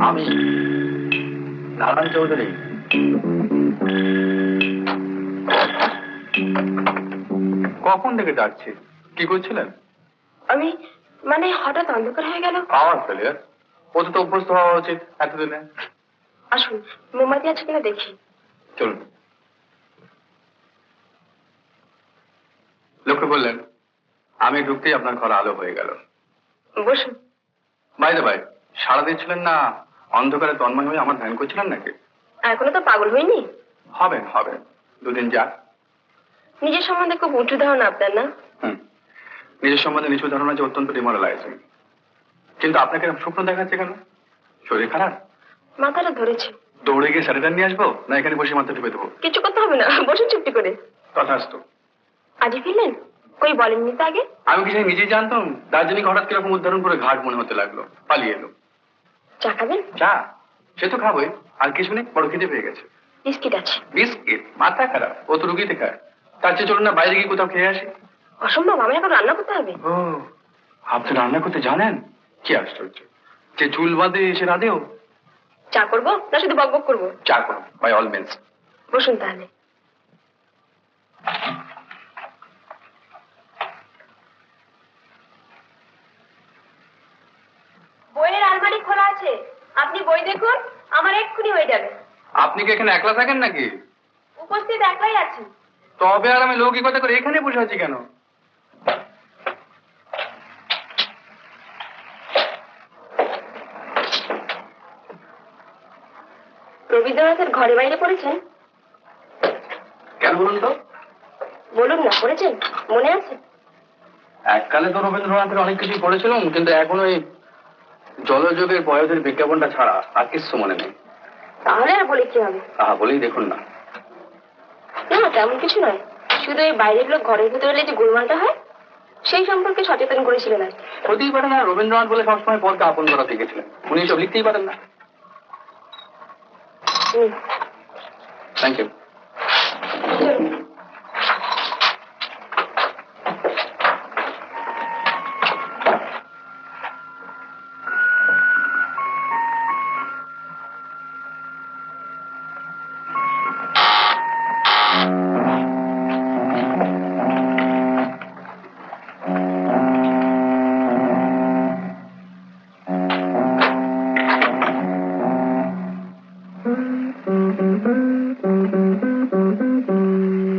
আমি নারায়ণ চৌধুরী। কখন থেকে ডাকছি? কি করছিলেন? আমি মানে হঠাৎ অন্ধকার হয়ে গেল। পাওয়ার ফেলিয়ার, ওতে তো অভ্যস্ত হওয়া উচিত এতদিনে। আসুন মোমবাতি আছে কিনা দেখি। চলুন। লক্ষ্য করলেন আমি ঢুকতেই আপনার ঘর আলো হয়ে গেল। বসুন। বাইরে ভাই, সারা দিচ্ছিলেন না অন্ধকারে তন্ময় হয়ে আমার ধ্যান করছিলেন নাকি? এখনো তো পাগল হয়নি। হবেন হবেন, দুদিন যাক। নিজের সম্বন্ধে খুব উঁচু ধারণা আপনার, না? নিজের সম্বন্ধে নিচু ধারণা যে অত্যন্ত ডিমোরালাইজিং। কিন্তু আপনাকে স্বপ্ন দেখাচ্ছে কেন? শরীর খারাপ? মাথাটা ধরেছে। দৌড়ে গিয়ে স্যানিটাইজার নিয়ে আসবো, না এখানে বসে মাথা টিপে দেবো? কিছু করতে হবে না, বসুন চুপটি করে। তথাস্তু। আজই ফিরলেন? কই বলেননি তো আগে। আমি কি নিজেই জানতাম? দার্জিলিং হঠাৎ কিরকম উদ্ধারণ করে ঘাট মনে হতে লাগলো, পালিয়ে এলো। চা খাবেন? চা? সে তো খাবোই, আর কিছু নেই, বড় খিদে পেয়ে গেছে। বিস্কিট আছে। বিস্কিট? মাথা খারাপ, ও তো রুগীতে খায়। তার চেয়ে চলুন না বাইরে গিয়ে কোথাও খেয়ে আসি। অসম্ভব, আমি এখন রান্না করতে হবে। ও, আপনি রান্না করতে জানেন? কি আশ্চর্য, যে চুল বাঁধে সে রাধেও। চা করবো না শুধু বকবক করবো? চা করুন, বাই অল মিনস। বসুন তাহলে। বইয়ের আলমারি খোলা আছে, আপনি বই দেখুন, আমার এক্ষুনি হয়ে যাবে। আপনি কি এখানে একলা থাকেন নাকি? উপস্থিত একলাই আছি। তবে আর আমি লৌকিকতা করে এখানে বসে আছি কেন? রবীন্দ্রনাথের ঘরে বাইরে পড়েছেন? কেন বলুন তো? বলুন না, পড়েছেন? মনে আছে? এককালে তো রবীন্দ্রনাথের অনেক কিছুই পড়েছিলাম, কিন্তু এখন ওই জলযোগের বয়সের বিজ্ঞাপনটা ছাড়া আর কিছু মনে নেই। তাহলে আর বলে কি হবে? বলেই দেখুন না। না তেমন কিছু নয়, শুধু এই বাইরের লোক ঘরের ভিতরে এলে যে গোলমালটা হয় সেই সম্পর্কে সচেতন করেছিলেন আর। হতেই পারে না রবীন্দ্রনাথ বলে সবসময় পরকে আপন করা শিখেছিলেন, উনি এসব লিখতেই পারেন না। Thank you.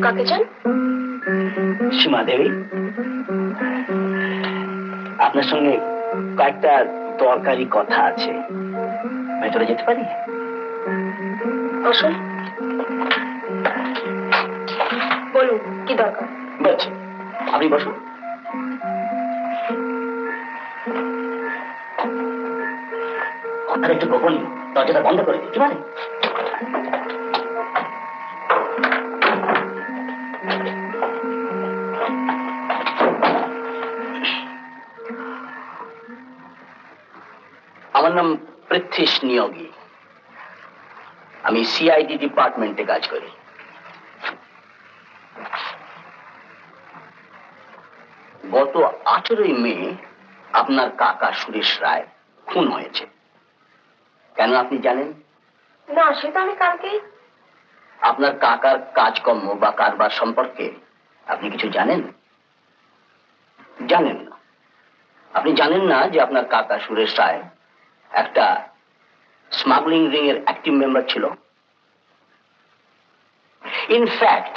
কাকে চান? সীমা দেবী, আপনার সঙ্গে কয়েকটা দরকারি কথা আছে, ভেতরে যেতে পারি? বসুন। বলুন কি দরকার? বলছি, আপনি বসুন। আপনার একটু গোপন, দরজাটা বন্ধ করে দিতে পারেন? আমার নাম পৃথ্বীশ নিয়োগী। আমি সিআইডি ডিপার্টমেন্টে কাজ করি। গত 18ই মে আপনার কাকা সুরেশ রায় খুন হয়েছে। কেন আপনি জানেন? না, সেটা আমি কালকেই। আপনার কাকার কাজকর্ম বা কারবার সম্পর্কে আপনি কিছু জানেন? জানেন না। আপনি জানেন না যে আপনার কাকা সুরেশ রায় একটা স্মাগলিং রিং এর অ্যাক্টিভ মেম্বার ছিল। ইনফ্যাক্ট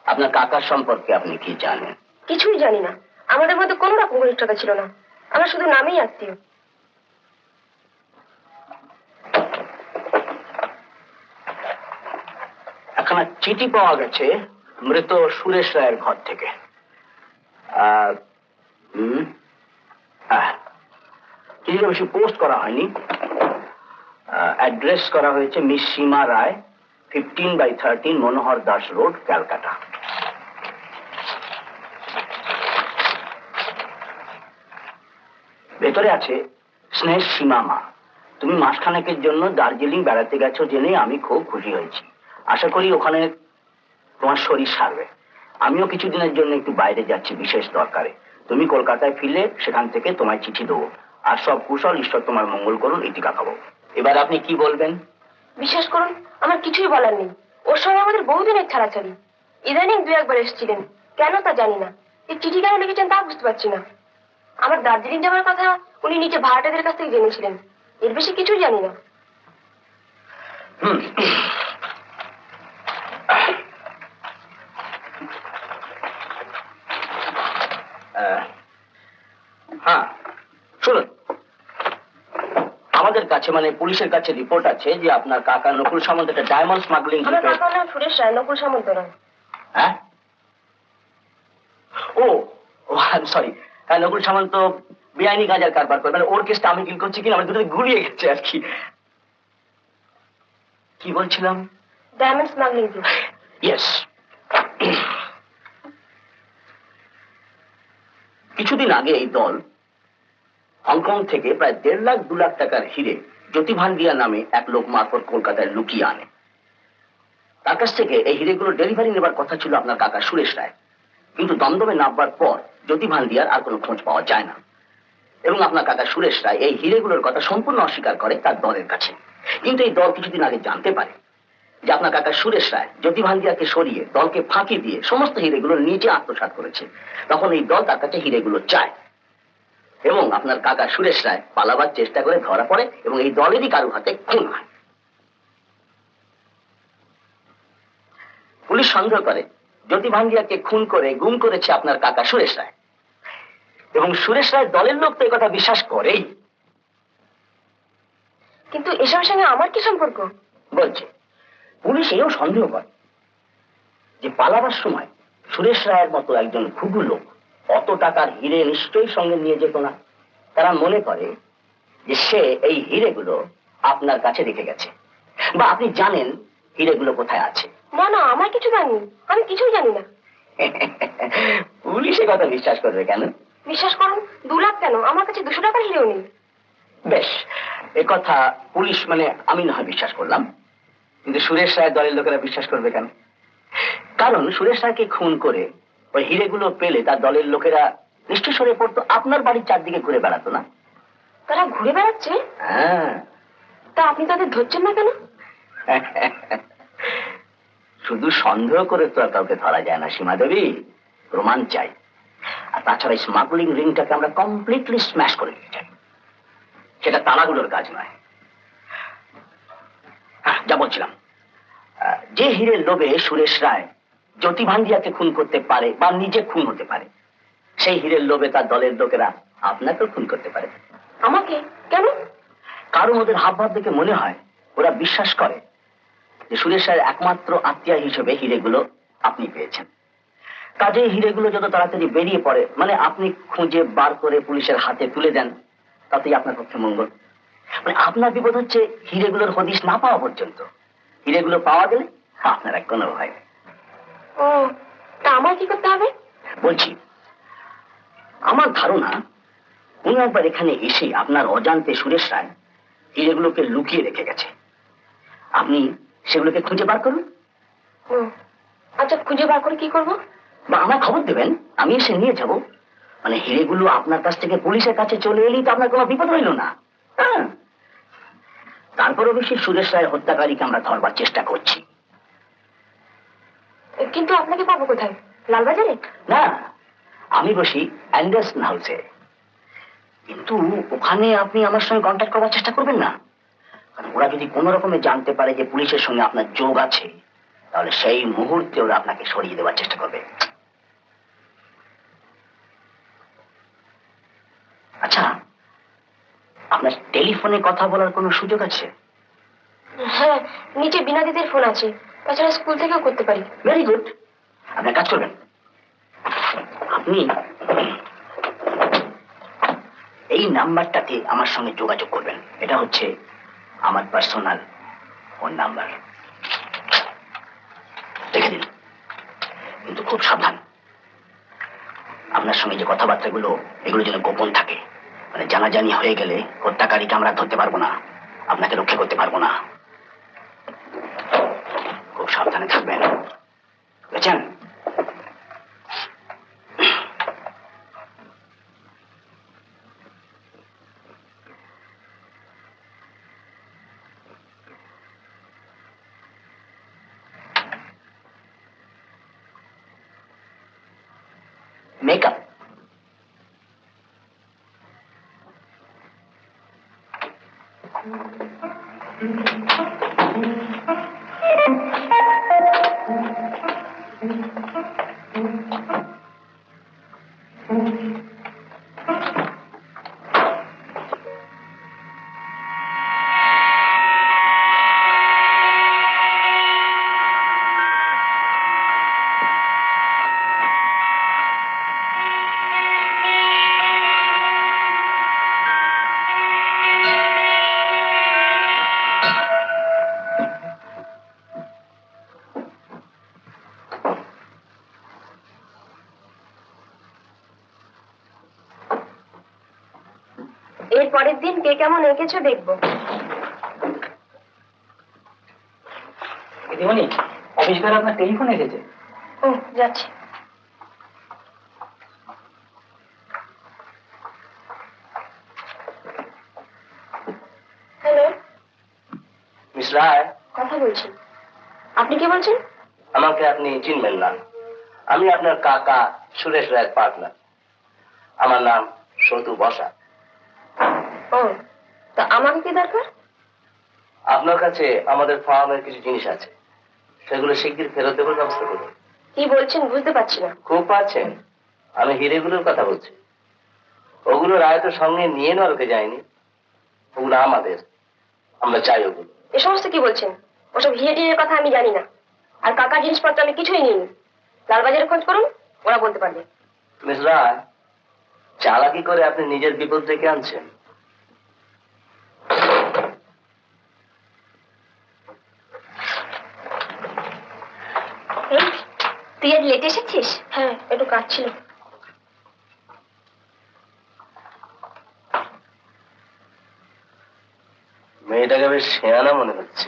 আপনার কাকার সম্পর্কে আপনি কি জানেন? কিছুই জানি না। আমাদের মধ্যে কোনো রকম ঘনিষ্ঠতা ছিল না। আমরা শুধু নামেই আত্মীয়। একখানা চিঠি পাওয়া গেছে মৃত সুরেশ রায়ের ঘর থেকে। চিঠিটা বেশি পোস্ট করা হয়নি। অ্যাড্রেস করা হয়েছে মিস সীমা রায়, 15/13 মনোহর দাস রোড, ক্যালকাটা। ভেতরে আছে, স্নেহ সীমা মা, তুমি মাসখানেকের জন্য দার্জিলিং বেড়াতে গেছো জেনে আমি খুব খুশি হয়েছি। আশা করি ওখানে তোমার শরীর সারবে। আমিও কিছুদিনের জন্য একটু বাইরে যাচ্ছি বিশেষ দরকারে। তুমি কলকাতায় ফিরলে সেখান থেকে তোমায় চিঠি দেবো। আর সব কুশল, ঈশ্বর তোমার মঙ্গল করুন, এটি কাকাবো। এবার আপনি কি বলবেন? বিশ্বাস করুন, আমার কিছুই বলার নেই। ওর সঙ্গে আমাদের বহুদিনের ছাড়াছাড়ি। ইদানিং 2-1 বার এসেছিলেন, কেন তা জানি না। এই চিঠি কেন লিখেছেন তা বুঝতে পারছি না। আমার দার্জিলিং যাওয়ার কথা উনি নিচে ভাড়াটেদের কাছ থেকে জেনেছিলেন। এর বেশি কিছুই জানি না। হ্যাঁ, শুনুন, আমাদের কাছে মানে পুলিশের কাছে রিপোর্ট আছে যে আপনার কাকা নকুল সামন্ত একটা ডায়মন্ড স্মাগলিং আমার কাকার নাম সুরেশ রায়, নকুল সামন্ত নয়। হ্যাঁ? ও সরি, হ্যাঁ, নকুল সামন্ত বেআইনি গাঁজার কারবার করে, মানে ওর কেসটা আমি ডিল করছি কিনা আমার দুটোতে গুলিয়ে গেছে আর কি। কি বলছিলাম? Diamond smuggling group. ইয়েস। কিছুদিন আগে এই দল হংকং থেকে প্রায় 1.5-2 লাখ টাকার হিরে জ্যোতি ভান্ডিয়া নামে এক লোক মারফত কলকাতায় লুকিয়ে আনে। তার কাছ থেকে এই হিরেগুলো ডেলিভারি নেবার কথা ছিল আপনার কাকা সুরেশ রায়, কিন্তু দমদমে নামবার পর জ্যোতি ভান্ডিয়ার আর কোনো খোঁজ পাওয়া যায় না। এবং আপনার কাকা সুরেশ রায় এই হিরেগুলোর কথা সম্পূর্ণ অস্বীকার করে তার দলের কাছে। কিন্তু এই দল কিছুদিন আগে জানতে পারে যে আপনার কাকা সুরেশ রায় জ্যোতি ভান্ডিয়াকে সরিয়ে দলকে ফাঁকি দিয়ে সমস্ত হিরেগুলো নিজে আত্মসাৎ করেছে। তখন এই দল তার কাছে হিরেগুলো চায় এবং আপনার কাকা সুরেশ রায় পালাবার চেষ্টা করে ধরা পড়ে এবং এই দলেরই কারো হাতে খুন হয়। পুলিশ সন্দেহ করে জ্যোতি ভান্ডিয়াকে খুন করে গুম করেছে আপনার কাকা সুরেশ রায়, এবং সুরেশ রায় দলের লোক তো কথা বিশ্বাস করেই। কিন্তু এসবের সঙ্গে আমার কি সম্পর্ক? বলছে পুলিশ এও সন্দেহ করে যে পালাবার সময় সুরেশ রায়ের মতো একজন ঘুঘু লোক অত টাকার হিরে নিশ্চয়ই সঙ্গে নিয়ে যেত না। তারা মনে করে যে সে এই হিরেগুলো আপনার কাছে রেখে গেছে, বা আপনি জানেন হিরেগুলো কোথায় আছে। না না, আমার কিছু জানি, আমি কিছুই জানি না। পুলিশ এ কথা বিশ্বাস করবে কেন? বিশ্বাস করুন, 2 লাখ কেন, আমার কাছে 200 টাকার হিরেও নেই। বেশ, এ কথা পুলিশ মানে আমি না হয় বিশ্বাস করলাম, কিন্তু সুরেশ রায়ের দলের লোকেরা বিশ্বাস করবে কেন? কারণ সুরেশ রায়কে খুন করে ওই হিরেগুলো পেলে তার দলের লোকেরা নিশ্চয় সরে পড়তো, আপনার বাড়ির চারদিকে ঘুরে বেড়াতো না। তারা ঘুরে বেড়াচ্ছে? হ্যাঁ। তা আপনি তাদের ধরছেন না কেন? শুধু সন্দেহ করে তো আর কাউকে ধরা যায় না সীমা দেবী, প্রমাণ চাই। আর তাছাড়া স্মাগলিং রিংটাকে আমরা কমপ্লিটলি স্ম্যাশ করে দিতে চাই, সেটা তালাগুলোর কাজ নয়। যা বলছিলাম, যে হিরের লোভে সুরেশ রায় জ্যোতি ভান্ডিয়াকে খুন করতে পারে বা নিজে খুন হতে পারে, সেই হিরের লোভে তার দলের লোকেরা আপনাকেও খুন করতে পারে। আমাকে কেন? কারণ ওদের হাবভাব দেখে মনে হয় ওরা বিশ্বাস করে যে সুরেশ রায়ের একমাত্র আত্মীয় হিসেবে হিরেগুলো আপনি পেয়েছেন। কাজেই হিরেগুলো যত তাড়াতাড়ি বেরিয়ে পড়ে, মানে আপনি খুঁজে বার করে পুলিশের হাতে তুলে দেন, তাতেই আপনার পক্ষে মঙ্গল। মানে আপনার বিপদ হচ্ছে হিরেগুলোর হদিশ না পাওয়া পর্যন্ত। হিরেগুলো পাওয়া গেলে আপনার এক কোনো ভয় নেই। ও, তা আমার কি করতে হবে? বলছি, আমার ধারণা উনি একবার এখানে এসে আপনার অজান্তে সুরেশ রায় হিরেগুলোকে লুকিয়ে রেখে গেছে। আপনি সেগুলোকে খুঁজে বার করুন। হুম, আচ্ছা খুঁজে বার করে কি করবো? বা আমার খবর দেবেন, আমি এসে নিয়ে যাব। মানে হিরেগুলো আপনার কাছ থেকে পুলিশের কাছে চলে এলেই তো আপনার কোনো বিপদ হইল না। হ্যাঁ, তারপর অবশ্যই সুরেশ রায় হত্যাকারীকে আমরা ধরবার চেষ্টা করছি। কিন্তু আপনাকে পাবো কোথায়? লালবাজারে? না, আমি বসি অ্যান্ডারসন হাউসে। কিন্তু ওখানে আপনি আমার সঙ্গে কন্ট্যাক্ট করার চেষ্টা করবেন না, কারণ ওরা যদি কোনো রকমে জানতে পারে যে পুলিশের সঙ্গে আপনার যোগ আছে, তাহলে সেই মুহূর্তে ওরা আপনাকে সরিয়ে দেওয়ার চেষ্টা করবে। আচ্ছা, আপনার টেলিফোনে কথা বলার কোনো সুযোগ আছে? হ্যাঁ, নিচে বিনা দিদির ফোন আছে, তাছাড়া স্কুল থেকেও করতে পারি। Very good. আপনি কাজ করবেন, আপনি এই নাম্বারটাতে আমার সঙ্গে যোগাযোগ করবেন। এটা হচ্ছে আমার পার্সোনাল ফোন নাম্বার, দেখে দিন। কিন্তু খুব সাবধান, আপনার সঙ্গে যে কথাবার্তাগুলো এগুলো যেন গোপন থাকে। মানে জানাজানি হয়ে গেলে হত্যাকারীকে আমরা ধরতে পারবো না, আপনাকে রক্ষা করতে পারবো না। খুব সাবধানে থাকবেন, বুঝছেন? মেকআপ এর পরের দিন কে কেমন এঁকেছো দেখবো। দিদিমণি, অফিস করে আপনার টেলিফোন এসেছে। ও, যাচ্ছি। হ্যালো, মিস রায়, কথা বলছি। আপনি কে বলছেন? আমাকে আপনি চিনবেন না। আমি আপনার কাকা সুরেশ রায়ের পার্টনার। আমার নাম সতু বসা। ও, তা আমাকে কি দরকার? আপনার কাছে আমাদের ফার্মের কিছু জিনিস আছে, সেগুলো শিগগির ফেরত দেবার ব্যবস্থা করুন। কি বলছেন বুঝতে পারছি না। খুব পাচ্ছেন, আমি হিরেগুলোর কথা বলছি। ওগুলো রায় তো সঙ্গে নিয়ে নরকে যায়নি, ওগুলো আমাদের, আমরা চাই ওগুলো। এ সমস্ত কি বলছেন? ওসব হিরে টিরের কথা আমি জানি না। আর কাকার জিনিসপত্র আমি কিছুই নিইনি। লালবাজারে খোঁজ করুন, ওরা বলতে পারবে। মিস রায়, চালাকি করে আপনি নিজের বিপদ ডেকে আনছেন। এই, তুই আজ লেট এসেছিস? হ্যাঁ, একটু কাজ ছিল। মেয়েটাকে বেশ শেয়ানা মনে হচ্ছে।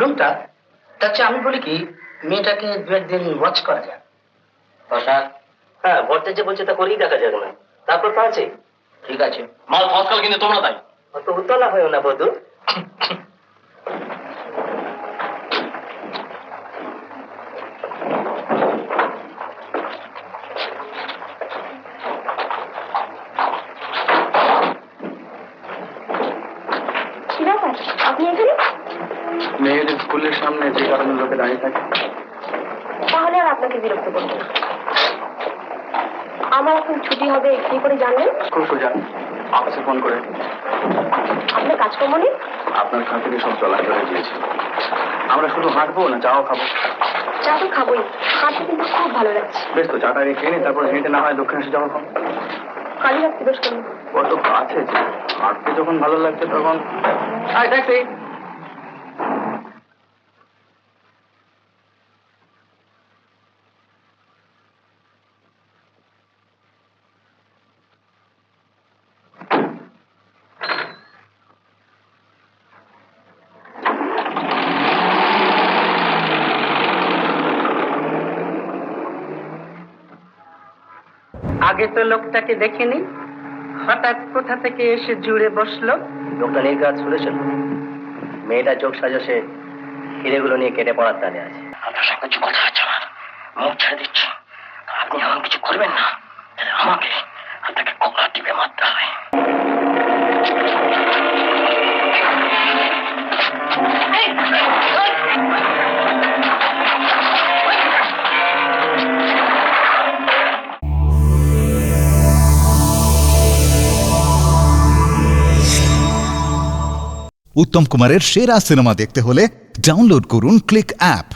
রুমটা, তার আমি বলি কি, মেয়েটাকে দু একদিন ওয়াচ করা যায়। বসাক। হ্যাঁ, ভর্তের যে বলছে তা করেই দেখা যাবে না। তারপর তো আছে। ঠিক আছে। মাল ফসকাল কিন্তু তোমরা তাই অত উতলা হয়েও না বধু। কি ব্যাপার, আপনি এখানে? মেয়েদের স্কুলের সামনে যে কারণে লোকে দাঁড়িয়ে থাকে। তাহলে আর আপনাকে বিরক্ত করবো না। আমার এখন ছুটি হবে, কি করে জানলেন? খুব সোজা, অফিসে ফোন করে। আপনার কাজকর্ম নেই? আপনার খাতিরে সব চলাচল হয়ে গিয়েছে। আমরা শুধু হাঁটবো না চাও খাবো? চা তো খাবোই, হাঁটতে কিন্তু খুব ভালো লাগছে। বেশ তো, চাটা আগে খেয়ে নি, তারপর হেঁটে না হয় দক্ষিণেশ্বর যাবো। কালী রাখতে দোষ করুন। কত কাছে যে, হাঁটতে যখন ভালো লাগছে তখন। আয় ট্যাক্সি। আগে তো লোকটাকে দেখিনি, হঠাৎ কোথা থেকে এসে জুড়ে বসলো। লোকটা নির্ঘাত শুনেছেন, মেয়েটা চোখ সাজসে হিরেগুলো নিয়ে কেটে পড়ার তালে আছে। আপনার সঙ্গে কিছু কথা আছে আমার, মুখ ছেড়ে দিচ্ছি। আপনি এমন কিছু করবেন না তাহলে আমাকে আপনাকে কবরা টিপে মারতে হয়। উত্তম কুমারের সেরা সিনেমা দেখতে হলে ডাউনলোড করুন ক্লিক অ্যাপ।